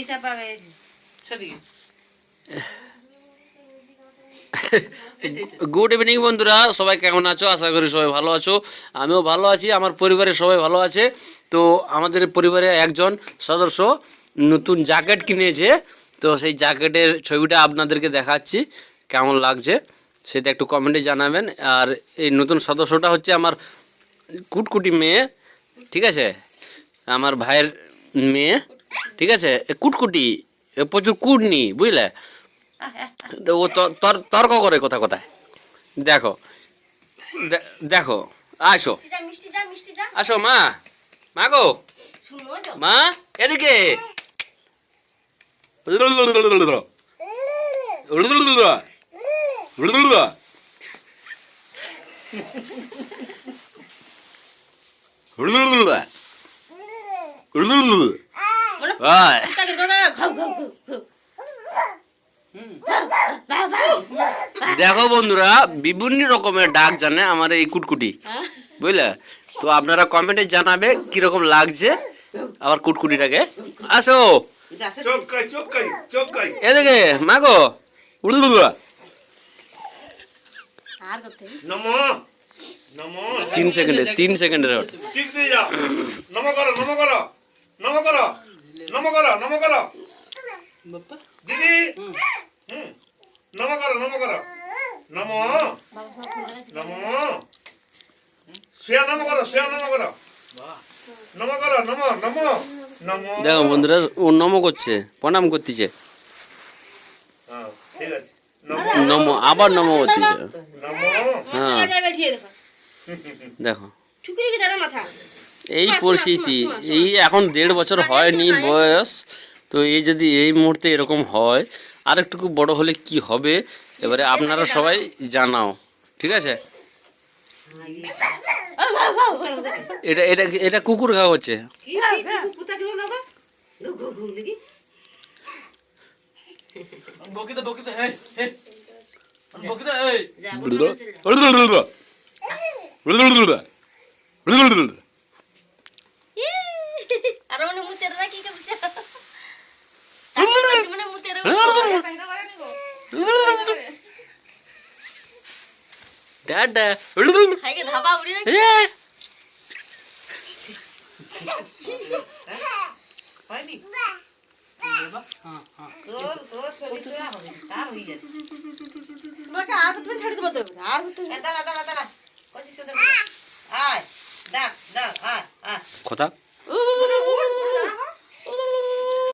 পয়সা পাবে good evening বন্ধুরা, সবাই কেমন আছো? আশা করি সবাই ভালো আছো। আমিও ভালো আছি, আমার পরিবারের সবাই ভালো আছে। তো আমাদের পরিবারে একজন সদস্য নতুন জ্যাকেট কিনেছে, তো সেই জ্যাকেটের ছবিটা আপনাদেরকে দেখাচ্ছি, কেমন লাগছে সেটা একটু কমেন্টে জানাবেন। আর এই নতুন সদস্যটা হচ্ছে আমার কুটকুটি মেয়ে, ঠিক আছে, আমার ভাইয়ের মেয়ে, ঠিক আছে। কুটকুটি প্রচুর কুটনি, বুঝলে, তো ও তর্ক করে কথা কথায়। দেখো দেখো, আসো আসো মা, মা গো, মা এদিকে। দেখো বন্ধুরা, বিভিন্ন রকমের ডাক জানে আমার এই কুটকুটি, বুঝলে। তো আপনারা কমেন্টে জানাবে কিরকম লাগছে আমার কুটকুটিটাকে। আসো এদিকে মা গো। 3 সেকেন্ডের নম করো নম করো নম করো নম করো নম করো দিদি নম করো নম করো নম নম শ্রেয়া নম করো শ্রেয়া নম করো নম করো নম নম নম। দেখো বন্ধুরা, ও নম করছে, প্রণাম করতেছে, ঠিক আছে নম, আবার নম করতেছে। নম। হ্যাঁ দেখো এই পরিস্থিতি, এই এখন 1.5 বছর হয়নি বয়স, তো এই যদি এই মুহূর্তে এরকম হয়, আর একটু বড় হলে কি হবে এবারে আপনারা সবাই জানাও, ঠিক আছে। এটা এটা এটা কুকুর ঘা হচ্ছে। Dada. কথা